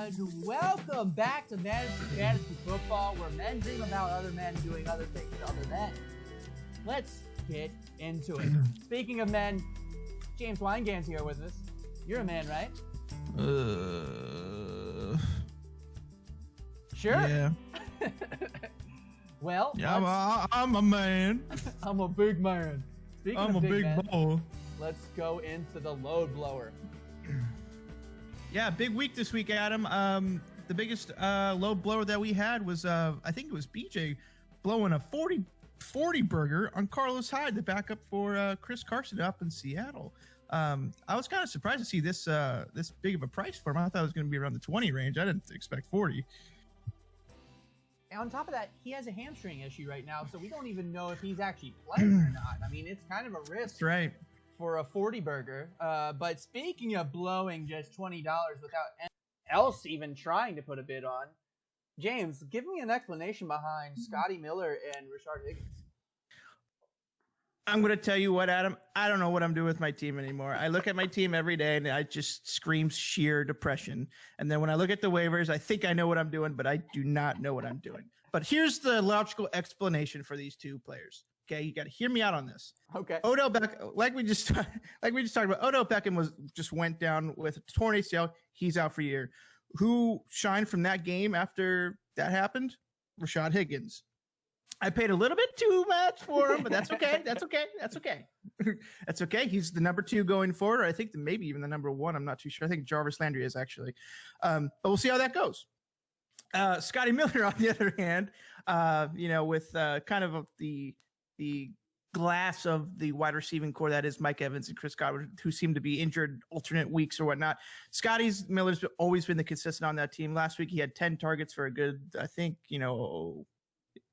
and welcome back to Fantasy Football, where men dream about other men doing other things to other men. Let's get into it. Speaking of men, James Weingans's here with us. You're a man, right? Sure. Yeah. Well, yeah, I'm a man. I'm a big man. Speaking I'm of a big men, boy. let's go into the load blower. Yeah, big week this week, Adam. The biggest load blower that we had was, I think it was BJ blowing a 40 burger on Carlos Hyde, the backup for Chris Carson up in Seattle. I was kind of surprised to see this big of a price for him. I thought it was going to be around the 20 range. I didn't expect 40. And on top of that, he has a hamstring issue right now, so we don't even know if he's actually playing or not. I mean, it's kind of a risk. That's right. For a 40 burger. But speaking of blowing just $20 without anyone else even trying to put a bid on, James, give me an explanation behind Scotty Miller and Rashard Higgins. I'm going to tell you what, Adam. I don't know what I'm doing with my team anymore. I look at my team every day and I just scream sheer depression. And then when I look at the waivers, I think I know what I'm doing, but I do not know what I'm doing. But here's the logical explanation for these two players. Okay, you got to hear me out on this. Okay. Odell Beckham, like we just talked about, Odell Beckham went down with a torn ACL. He's out for a year. Who shined from that game after that happened? Rashad Higgins. I paid a little bit too much for him, but that's okay. That's okay. That's okay. He's the number 2 going forward. I think maybe even the number 1. I'm not too sure. I think Jarvis Landry is actually. But we'll see how that goes. Scotty Miller, on the other hand, with kind of the glass of the wide receiving core that is Mike Evans and Chris Godwin, who seem to be injured alternate weeks or whatnot. Miller's always been the consistent on that team. Last week he had 10 targets for a good, I think,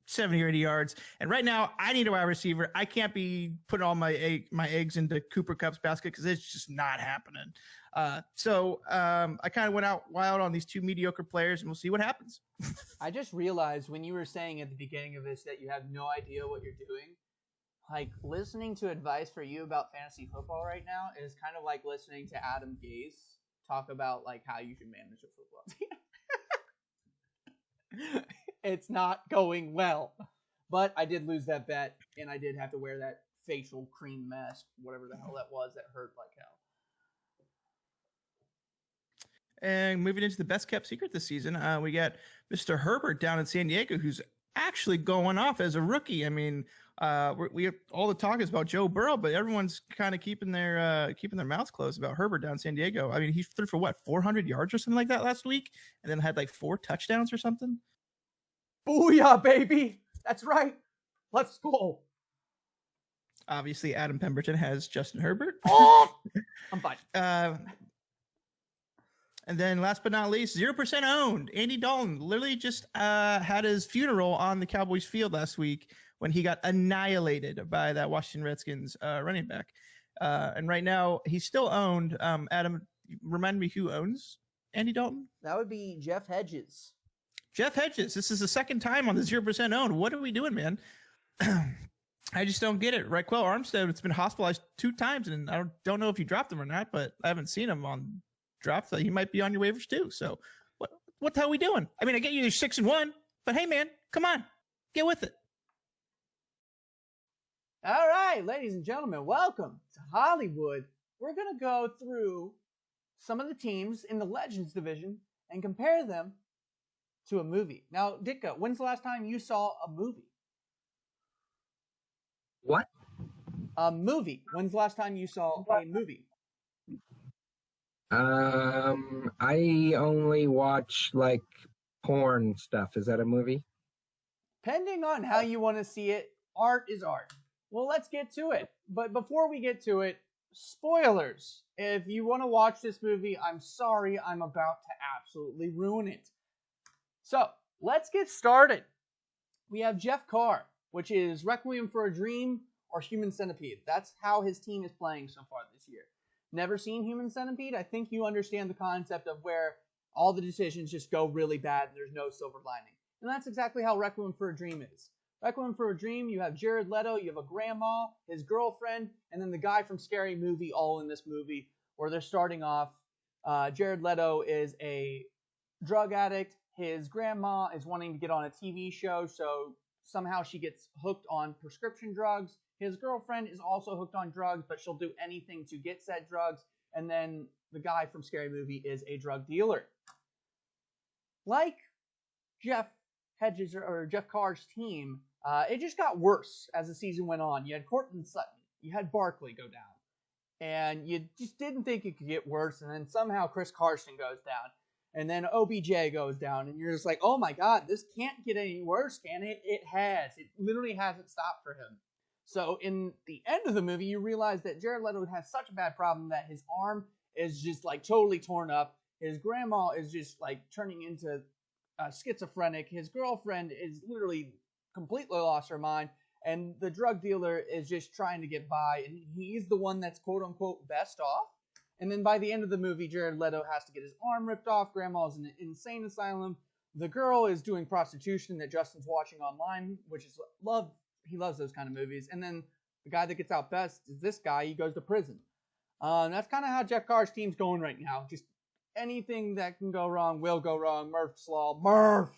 70 or 80 yards. And right now I need a wide receiver. I can't be putting all my eggs into Cooper Kupp's basket because it's just not happening. So I kind of went out wild on these 2 mediocre players, and we'll see what happens. I just realized when you were saying at the beginning of this that you have no idea what you're doing, like listening to advice for you about fantasy football right now is kind of like listening to Adam Gase talk about like how you should manage a football team. It's not going well. But I did lose that bet, and I did have to wear that facial cream mask, whatever the hell that was, that hurt like hell. And moving into the best kept secret this season, we got Mr. Herbert down in San Diego, who's actually going off as a rookie. I mean, we have all the talk is about Joe Burrow, but everyone's kind of keeping their mouths closed about Herbert down in San Diego. I mean, he threw for 400 yards or something like that last week, and then had like 4 touchdowns or something. Booyah, baby! That's right. Let's go. Obviously, Adam Pemberton has Justin Herbert. Oh, I'm fine. And then last but not least, 0% owned. Andy Dalton literally just had his funeral on the Cowboys field last week when he got annihilated by that Washington Redskins running back. And right now he's still owned. Adam, remind me who owns Andy Dalton? That would be Jeff Hedges. Jeff Hedges. This is the second time on the 0% owned. What are we doing, man? I just don't get it. Raquel Armstead, it's been hospitalized 2 times, and I don't know if you dropped him or not, but I haven't seen him on drop, so he might be on your waivers too. So what the hell are we doing? I mean, I get you 6-1, but hey man, come on, get with it. All right, ladies and gentlemen, welcome to Hollywood. We're going to go through some of the teams in the Legends division and compare them to a movie. Now, Ditka, when's the last time you saw a movie? What? A movie. When's the last time you saw a movie? I only watch like porn stuff. Is that a movie? Depending on how you want to see it, art is art. Well, let's get to it. But before we get to it, spoilers. If you want to watch this movie, I'm sorry, I'm about to absolutely ruin it. So, let's get started. We have Jeff Carr, which is Requiem for a Dream or Human Centipede. That's how his team is playing so far this year. Never seen Human Centipede? I think you understand the concept of where all the decisions just go really bad and there's no silver lining. And that's exactly how Requiem for a Dream is. Requiem for a Dream, you have Jared Leto, you have a grandma, his girlfriend, and then the guy from Scary Movie all in this movie where they're starting off. Jared Leto is a drug addict. His grandma is wanting to get on a TV show, so somehow she gets hooked on prescription drugs. His girlfriend is also hooked on drugs, but she'll do anything to get said drugs. And then the guy from Scary Movie is a drug dealer. Like Jeff Carr's team, it just got worse as the season went on. You had Cortland Sutton, you had Barkley go down, and you just didn't think it could get worse. And then somehow Chris Carson goes down, and then OBJ goes down, and you're just like, oh my God, this can't get any worse, can it? It has. It literally hasn't stopped for him. So in the end of the movie, you realize that Jared Leto has such a bad problem that his arm is just like totally torn up. His grandma is just like turning into schizophrenic. His girlfriend is literally completely lost her mind. And the drug dealer is just trying to get by. And he's the one that's quote unquote best off. And then by the end of the movie, Jared Leto has to get his arm ripped off. Grandma's in an insane asylum. The girl is doing prostitution that Justin's watching online, which is love. He loves those kind of movies. And then the guy that gets out best is this guy. He goes to prison. That's kind of how Jeff Carr's team's going right now. Just anything that can go wrong will go wrong. Murph's Law. Murph!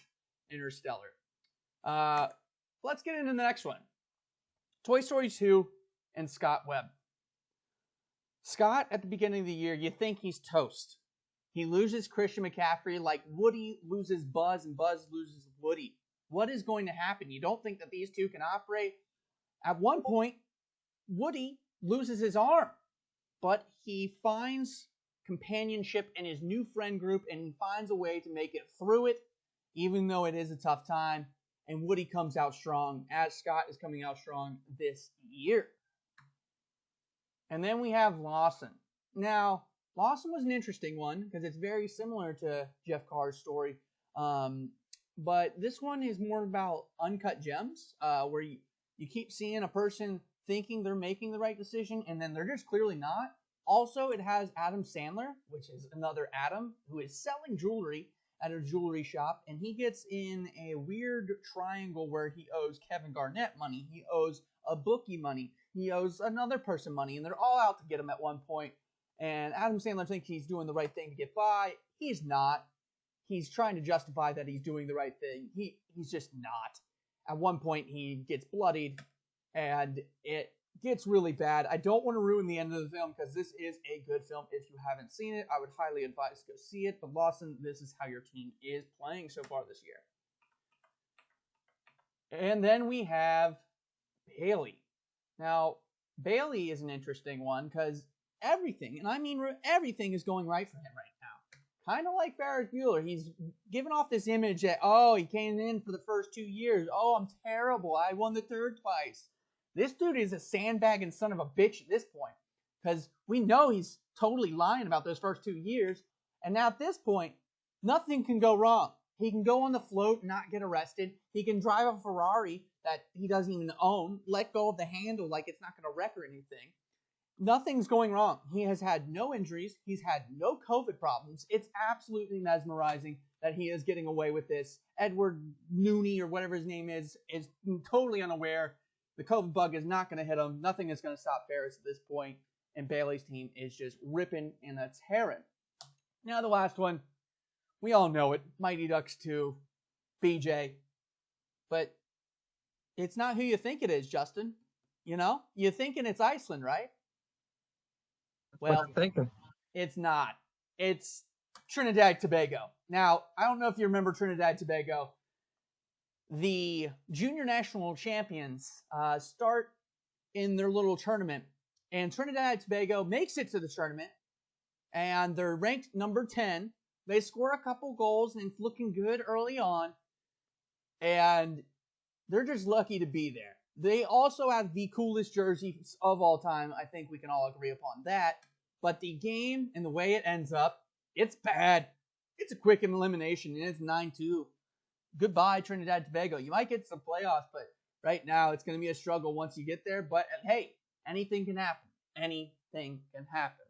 Interstellar. Let's get into the next one. Toy Story 2 and Scott Webb. Scott, at the beginning of the year, you think he's toast. He loses Christian McCaffrey like Woody loses Buzz and Buzz loses Woody. What is going to happen? You don't think that these two can operate? At one point, Woody loses his arm, but he finds companionship in his new friend group, and he finds a way to make it through it, even though it is a tough time. And Woody comes out strong, as Scott is coming out strong this year. And then we have Lawson. Now, Lawson was an interesting one, because it's very similar to Jeff Carr's story. But this one is more about uncut gems, where you keep seeing a person thinking they're making the right decision, and then they're just clearly not. Also, it has Adam Sandler, which is another Adam, who is selling jewelry at a jewelry shop, and he gets in a weird triangle where he owes Kevin Garnett money, he owes a bookie money, he owes another person money, and they're all out to get him at one point. And Adam Sandler thinks he's doing the right thing to get by. He's not. He's trying to justify that he's doing the right thing. He's just not. At one point, he gets bloodied, and it gets really bad. I don't want to ruin the end of the film, because this is a good film. If you haven't seen it, I would highly advise go see it. But Lawson, this is how your team is playing so far this year. And then we have Bailey. Now, Bailey is an interesting one, because everything, and I mean everything, is going right for him right now. Kind of like Ferris Bueller. He's given off this image that, oh, he came in for the first 2 years. Oh, I'm terrible. I won the third twice. This dude is a sandbagging son of a bitch at this point, because we know he's totally lying about those first 2 years. And now at this point, nothing can go wrong. He can go on the float and not get arrested. He can drive a Ferrari that he doesn't even own, let go of the handle like it's not going to wreck or anything. Nothing's going wrong. He has had no injuries. He's had no COVID problems. It's absolutely mesmerizing that he is getting away with this. Edward Nooney, or whatever his name is totally unaware. The COVID bug is not going to hit him. Nothing is going to stop Ferris at this point. And Bailey's team is just ripping and a tearing. Now the last one, we all know it. Mighty Ducks 2, BJ. But it's not who you think it is, Justin. You know? You're thinking it's Iceland, right? Well, it's not. It's Trinidad Tobago. Now, I don't know if you remember Trinidad Tobago. The junior national champions start in their little tournament, and Trinidad Tobago makes it to the tournament, and they're ranked number 10. They score a couple goals, and it's looking good early on, and they're just lucky to be there. They also have the coolest jerseys of all time. I think we can all agree upon that. But the game and the way it ends up, it's bad. It's a quick elimination, and it's 9-2. Goodbye, Trinidad Tobago. You might get some playoffs, but right now it's going to be a struggle once you get there. But hey, anything can happen. Anything can happen.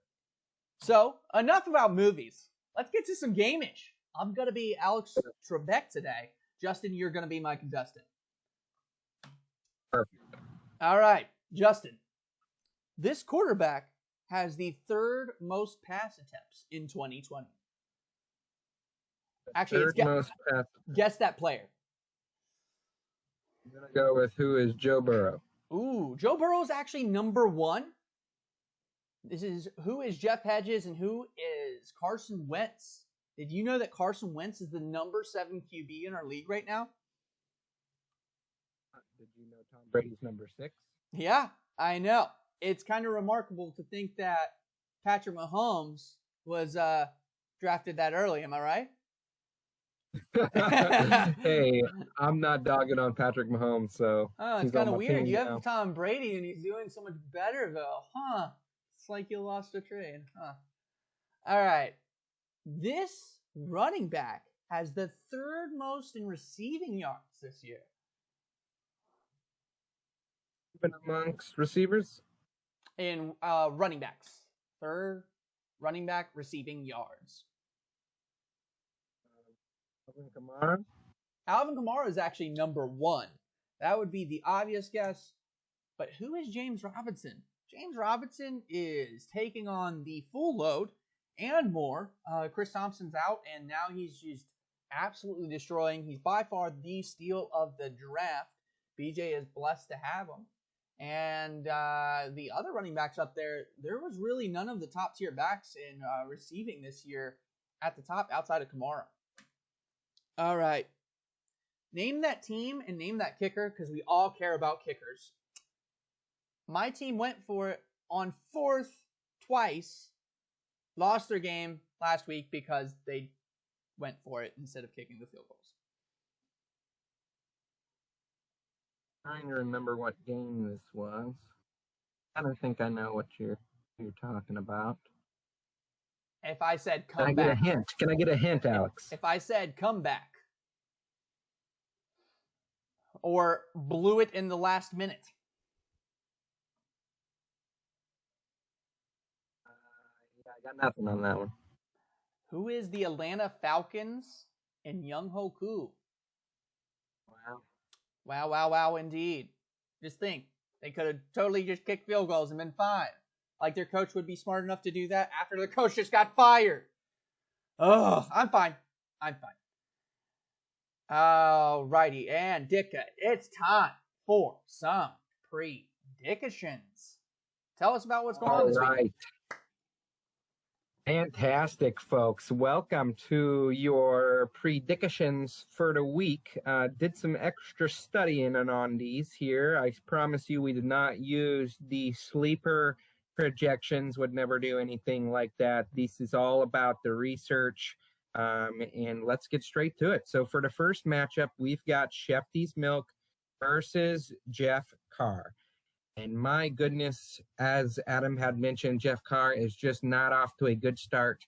So, enough about movies. Let's get to some gamage. I'm going to be Alex Trebek today. Justin, you're going to be my contestant. Perfect. All right, Justin. This quarterback has the third most pass attempts in 2020. Actually, Third most pass. guess that player. I'm gonna go with who is Joe Burrow. Ooh, Joe Burrow is actually number 1. Who is Jeff Hedges and who is Carson Wentz? Did you know that Carson Wentz is the number 7 QB in our league right now? Did you know Tom Brady's number 6? Yeah, I know. It's kind of remarkable to think that Patrick Mahomes was drafted that early. Am I right? Hey, I'm not dogging on Patrick Mahomes, so it's kind of weird. You have Tom Brady and he's doing so much better, though. Huh. It's like you lost a trade. Huh. All right. This running back has the 3rd most in receiving yards this year. Amongst receivers? In running backs. 3rd running back receiving yards. Alvin Kamara? Alvin Kamara is actually number 1. That would be the obvious guess. But who is James Robinson? James Robinson is taking on the full load and more. Chris Thompson's out, and now he's just absolutely destroying. He's by far the steal of the draft. BJ is blessed to have him. And the other running backs up there was really none of the top tier backs in receiving this year at the top outside of Kamara. All right. Name that team and name that kicker because we all care about kickers. My team went for it on 4th twice. Lost their game last week because they went for it instead of kicking the field goals. Trying to remember what game this was. I don't think I know what you're talking about. If I said come back. Can I get a hint? Can I get a hint, Alex? If I said come back. Or blew it in the last minute. Yeah, I got nothing on that one. Who is the Atlanta Falcons and Young Ho Koo? Wow. Wow, indeed. Just think. They could have totally just kicked field goals and been fine. Like their coach would be smart enough to do that after the coach just got fired. Oh, I'm fine. Alrighty, and Dicka, it's time for some predictions. Tell us about what's going on this week. Fantastic, folks. Welcome to your predictions for the week. Did some extra studying on these here. I promise you we did not use the sleeper projections, would never do anything like that. This is all about the research, and let's get straight to it. So for the first matchup, we've got Shefty's Milk versus Jeff Carr. And my goodness, as Adam had mentioned, Jeff Carr is just not off to a good start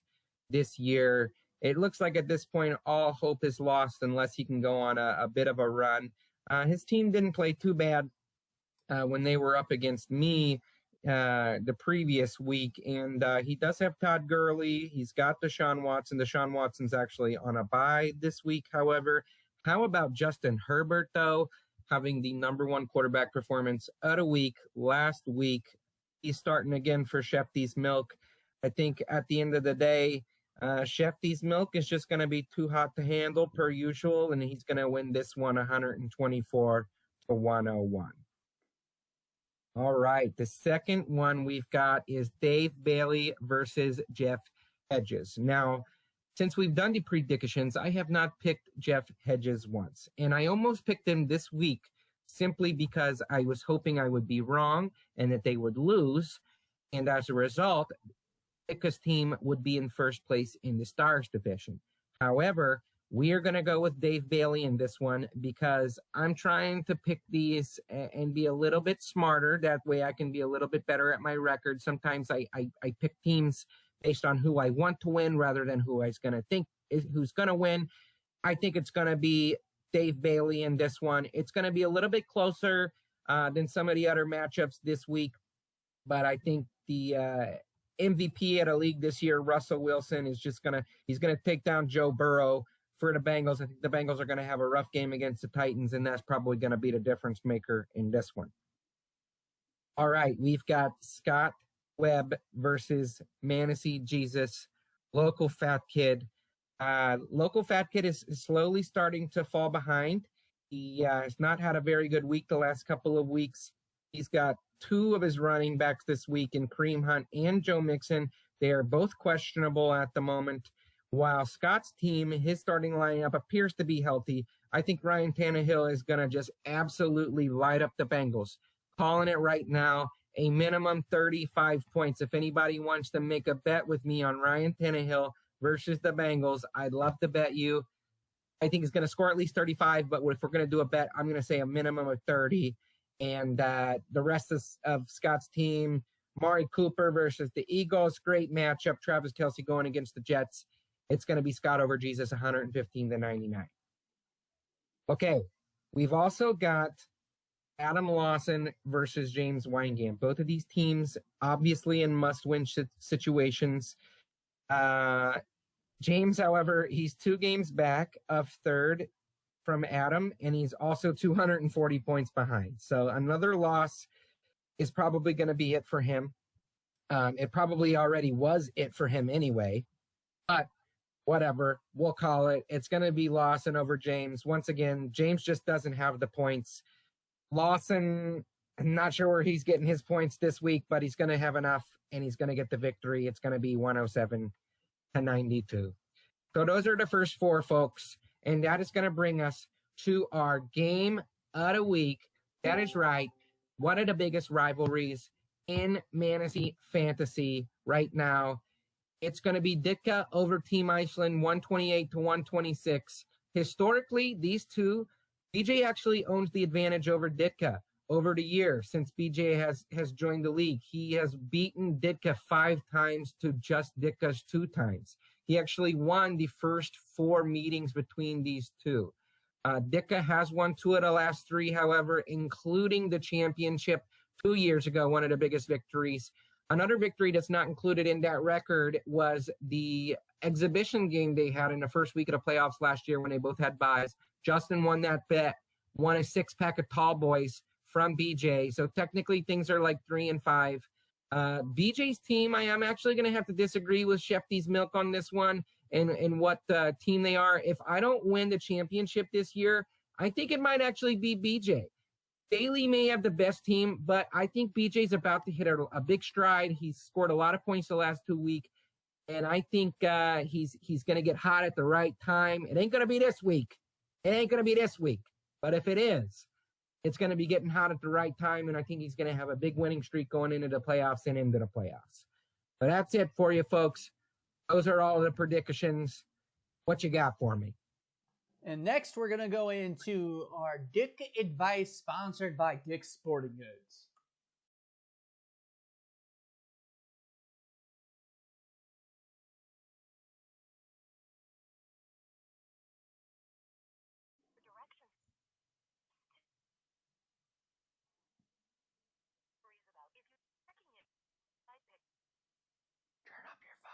this year. It looks like at this point, all hope is lost unless he can go on a bit of a run. His team didn't play too bad when they were up against me the previous week. And he does have Todd Gurley. He's got Deshaun Watson. Deshaun Watson's actually on a bye this week, however. How about Justin Herbert, though? Having the number 1 quarterback performance of the week last week. He's starting again for Shefty's Milk. I think at the end of the day, Shefty's Milk is just going to be too hot to handle per usual, and he's going to win this one 124-101. All right, the second one we've got is Dave Bailey versus Jeff Hedges. Now, since we've done the predictions, I have not picked Jeff Hedges once. And I almost picked him this week simply because I was hoping I would be wrong and that they would lose. And as a result, Ika's team would be in first place in the Stars division. However, we are going to go with Dave Bailey in this one because I'm trying to pick these and be a little bit smarter. That way I can be a little bit better at my record. Sometimes I pick teams based on who I want to win rather than who I was going to think who's going to win. I think it's going to be Dave Bailey in this one. It's going to be a little bit closer than some of the other matchups this week, but I think the MVP at a league this year, Russell Wilson, is just he's going to take down Joe Burrow for the Bengals. I think the Bengals are going to have a rough game against the Titans, and that's probably going to be the difference maker in this one. All right, we've got Scott Webb versus Mantasy Jesus, local fat kid. Local Fat Kid is slowly starting to fall behind. He has not had a very good week the last couple of weeks. He's got two of his running backs this week in Kareem Hunt and Joe Mixon. They are both questionable at the moment. While Scott's team, his starting lineup appears to be healthy, I think Ryan Tannehill is going to just absolutely light up the Bengals. Calling it right now, a minimum 35 points. If anybody wants to make a bet with me on Ryan Tannehill versus the Bengals, I'd love to bet you. I think he's going to score at least 35, but if we're going to do a bet, I'm going to say a minimum of 30. And the rest of Scott's team, Mari Cooper versus the Eagles, great matchup. Travis Kelce going against the Jets. It's going to be Scott over Jesus, 115-99. Okay, we've also got Adam Lawson versus James Weingam. Both of these teams obviously in must-win situations. James, however, he's 2 games back of third from Adam, and he's also 240 points behind. So another loss is probably going to be it for him. It probably already was it for him anyway, but whatever, we'll call it. It's going to be Lawson over James. Once again, James just doesn't have the points. Lawson, I'm not sure where he's getting his points this week, but he's going to have enough, and he's going to get the victory. It's going to be 107-92. So those are the first 4, folks, and that is going to bring us to our game of the week. That is right. One of the biggest rivalries in Fantasy Fantasy right now. It's going to be Ditka over Team Iceland, 128-126. Historically, these two, BJ actually owns the advantage over Ditka over the year since BJ has joined the league. He has beaten Ditka 5 times to just Ditka's 2 times. He actually won the first 4 meetings between these two. Ditka has won 2 of the last 3, however, including the championship 2 years ago, one of the biggest victories. Another victory that's not included in that record was the exhibition game they had in the first week of the playoffs last year when they both had buys. Justin won that bet, won a 6-pack of tall boys from BJ. So technically things are like 3 and 5. BJ's team, I am actually going to have to disagree with Shefty's Milk on this one and what team they are. If I don't win the championship this year, I think it might actually be BJ. Bailey may have the best team, but I think BJ's about to hit a big stride. He's scored a lot of points the last 2 weeks, and I think he's going to get hot at the right time. It ain't going to be this week. But if it is, it's going to be getting hot at the right time, and I think he's going to have a big winning streak going into the playoffs and into the playoffs. But that's it for you, folks. Those are all the predictions. What you got for me? And next, we're going to go into our Dick Advice, sponsored by Dick's Sporting Goods. Turn up your phone.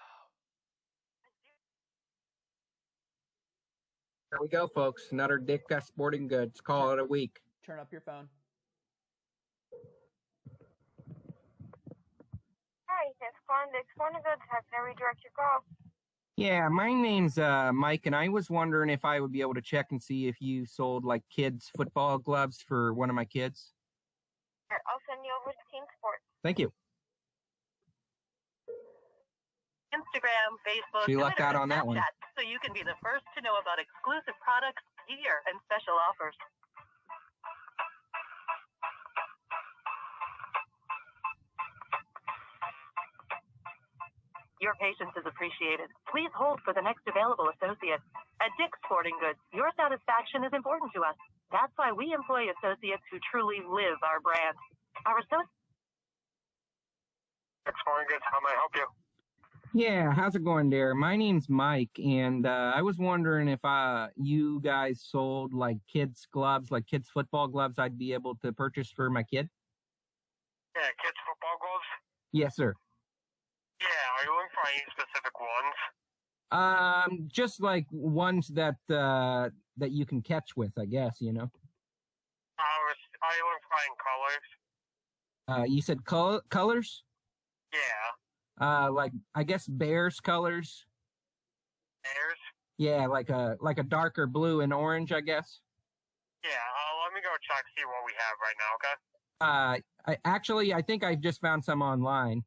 There we go, folks. Another Dick Sporting Goods. Call it a week. Turn up your phone. Hi, it's Dick's Sporting Goods. How can I redirect your call? Yeah, my name's Mike, and I was wondering if I would be able to check and see if you sold like kids' football gloves for one of my kids. Sure, I'll send you over to Team Sports. Thank you. Instagram, Facebook, She lucked Twitter, out on that one. Snapchat, so you can be the first to know about exclusive products, gear, and special offers. Your patience is appreciated. Please hold for the next available associate. At Dick's Sporting Goods, your satisfaction is important to us. That's why we employ associates who truly live our brand. Our associates. Dick's Sporting Goods, how may I help you? Yeah, how's it going there? My name's Mike, and I was wondering if you guys sold like kids' gloves, like kids' football gloves I'd be able to purchase for my kid? Yeah, kids football gloves? Yes, sir. Yeah, are you looking for any specific ones? Just like ones that that you can catch with, I guess, you know. Are you looking for any colors? You said colors? Yeah. Like I guess Bears colors. Bears? colors? Yeah, like a darker blue and orange, I guess. Yeah, let me go check, see what we have right now, okay? I think I've just found some online.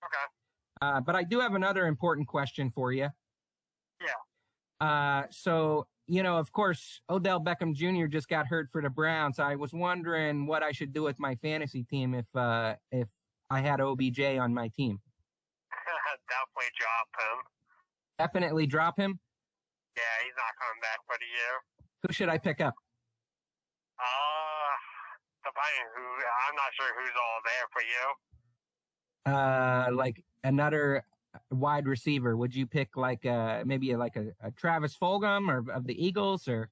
Okay. But I do have another important question for you. Yeah. So, you know, of course, Odell Beckham Jr. just got hurt for the Browns. I was wondering what I should do with my fantasy team if I had OBJ on my team. Definitely drop him. Definitely drop him? Yeah, he's not coming back for the year. Who should I pick up? Depending I'm not sure who's all there for you. Like another wide receiver. Would you pick like maybe a Travis Fulgham or of the Eagles or?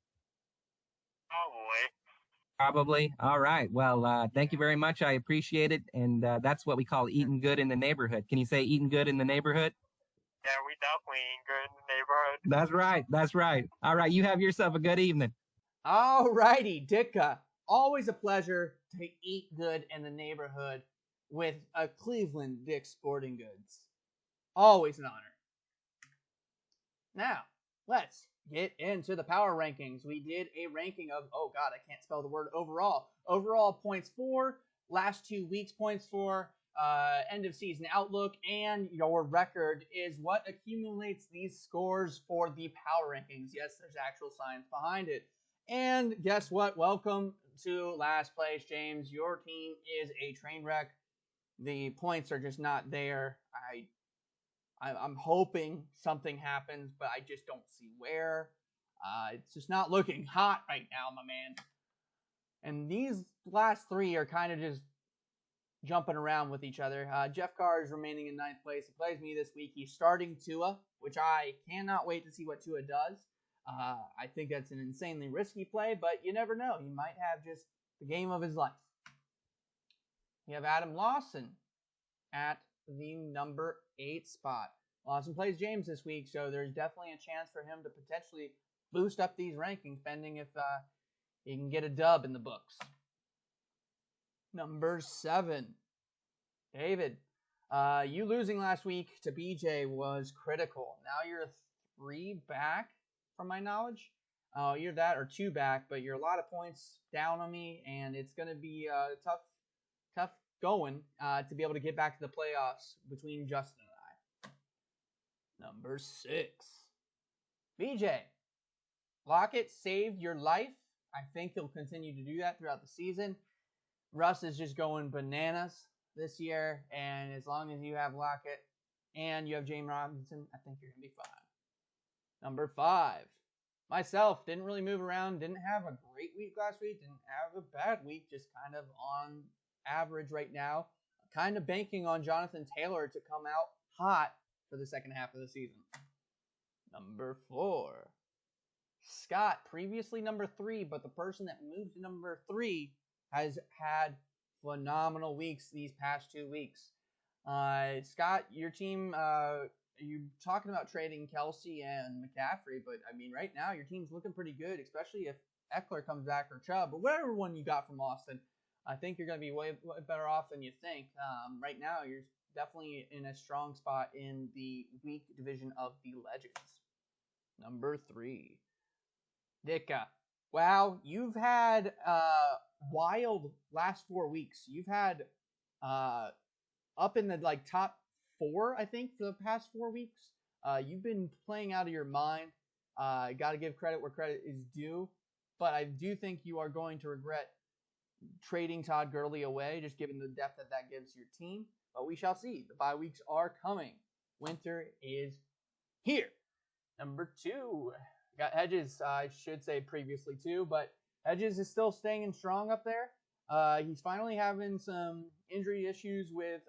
Probably. All right. Well, thank you very much. I appreciate it. And that's what we call eating good in the neighborhood. Can you say eating good in the neighborhood? Yeah, we definitely eat good in the neighborhood. That's right. That's right. All right. You have yourself a good evening. All righty, Ditka. Always a pleasure to eat good in the neighborhood with a Cleveland Dick's Sporting Goods. Always an honor. Now, let's get into the power rankings. We did a ranking of, oh God, I can't spell the word overall. Overall points for, last 2 weeks points for, end of season outlook, and your record is what accumulates these scores for the power rankings. Yes, there's actual science behind it. And guess what? Welcome to last place, James. Your team is a train wreck. The points are just not there. I'm hoping something happens, but I just don't see where. It's just not looking hot right now, my man. And these last three are kind of just jumping around with each other. Jeff Carr is remaining in 9th place. He plays me this week. He's starting Tua, which I cannot wait to see what Tua does. I think that's an insanely risky play, but you never know. He might have just the game of his life. You have Adam Lawson at the number 8 spot. Lawson plays James this week, so there's definitely a chance for him to potentially boost up these rankings, pending if he can get a dub in the books. Number 7, David. You losing last week to BJ was critical. Now you're 3 back, from my knowledge. You're that or 2 back, but you're a lot of points down on me, and it's going to be tough going to be able to get back to the playoffs between Justin and I. Number 6, BJ. Lockett saved your life. I think he'll continue to do that throughout the season. Russ is just going bananas this year, and as long as you have Lockett and you have James Robinson, I think you're going to be fine. Number 5, myself. Didn't really move around. Didn't have a great week last week. Didn't have a bad week. Just kind of on average right now. Kind of banking on Jonathan Taylor to come out hot for the second half of the season. Number 4, Scott. Previously number 3, but the person that moved to number 3 has had phenomenal weeks these past 2 weeks. Scott, your team, you're talking about trading Kelsey and McCaffrey, but I mean, right now your team's looking pretty good, especially if Eckler comes back or Chubb or whatever one you got from Austin. I think you're going to be way better off than you think. Right now, you're definitely in a strong spot in the weak division of the Legends. Number 3, Dicka. Wow, you've had wild last 4 weeks. You've had up in the top 4, I think, for the past 4 weeks. You've been playing out of your mind. Got to give credit where credit is due, but I do think you are going to regret trading Todd Gurley away, just given the depth that gives your team. But we shall see. The bye weeks are coming. Winter is here. Number 2, got Hedges. I should say previously too, but Hedges is still staying strong up there. He's finally having some injury issues with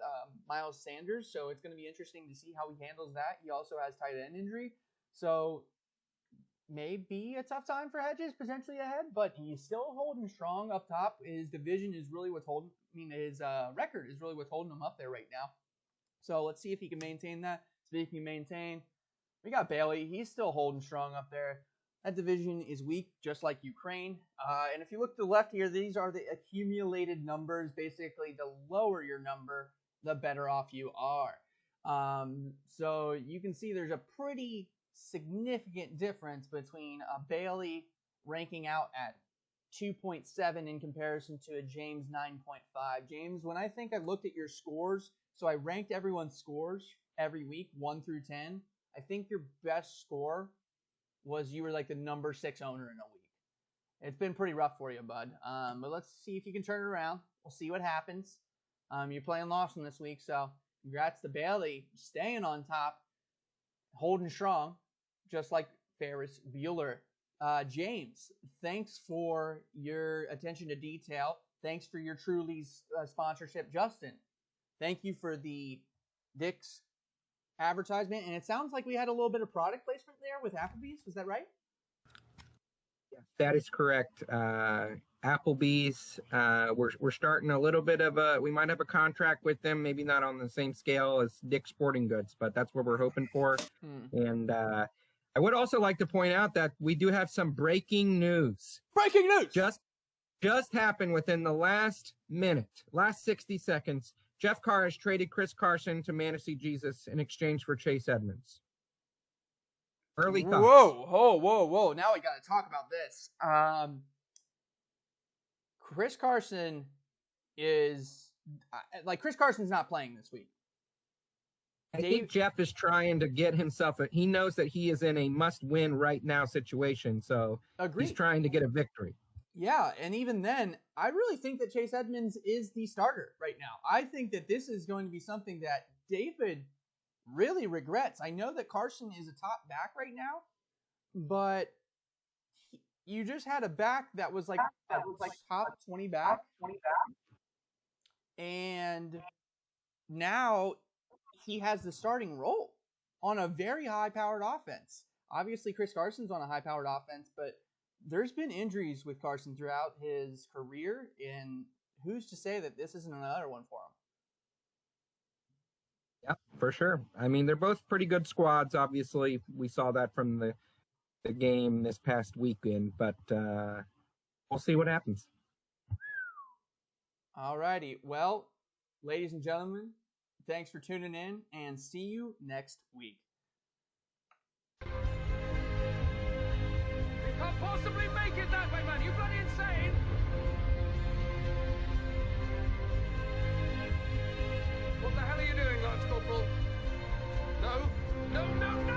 Miles Sanders, so it's going to be interesting to see how he handles that. He also has tight end injury, so maybe a tough time for Hedges potentially ahead, but he's still holding strong up top. His division is really what's holding. His record is really what's holding him up there right now. So let's see if he can maintain that. Speaking of maintain, we got Bailey. He's still holding strong up there. That division is weak, just like Ukraine. And if you look to the left here, these are the accumulated numbers. Basically, the lower your number, the better off you are. So you can see there's a pretty significant difference between a Bailey ranking out at 2.7 in comparison to a James 9.5. James, when I think I looked at your scores, so I ranked everyone's scores every week, 1 through 10. I think your best score was you were like the number 6 owner in a week. It's been pretty rough for you, bud. But let's see if you can turn it around. We'll see what happens. You're playing Lawson this week, so congrats to Bailey staying on top, holding strong, just like Ferris Bueller. James, thanks for your attention to detail. Thanks for your Truly's sponsorship. Justin, thank you for the Dick's advertisement. And it sounds like we had a little bit of product placement there with Applebee's. Was that right? Yes, that is correct. Applebee's, we're starting a little bit of we might have a contract with them, maybe not on the same scale as Dick's Sporting Goods, but that's what we're hoping for. And I would also like to point out that we do have some breaking news. Breaking news! Just happened within the last 60 seconds. Jeff Carr has traded Chris Carson to Mantasy Jesus in exchange for Chase Edmonds. Early thoughts. Whoa. Now we got to talk about this. Chris Carson is... Chris Carson's not playing this week. I think Jeff is trying to get himself... he knows that he is in a must-win right now situation, so he's trying to get a victory. Yeah, and even then, I really think that Chase Edmonds is the starter right now. I think that this is going to be something that David really regrets. I know that Carson is a top back right now, but you just had a back that was like top 20 back. And now he has the starting role on a very high-powered offense. Obviously, Chris Carson's on a high-powered offense, but there's been injuries with Carson throughout his career, and who's to say that this isn't another one for him? Yeah, for sure. I mean, they're both pretty good squads, obviously. We saw that from the game this past weekend, but we'll see what happens. All righty. Well, ladies and gentlemen, thanks for tuning in, and see you next week. Can't possibly make it that way, man. You bloody insane. What the hell are you doing, Lance Corporal? No.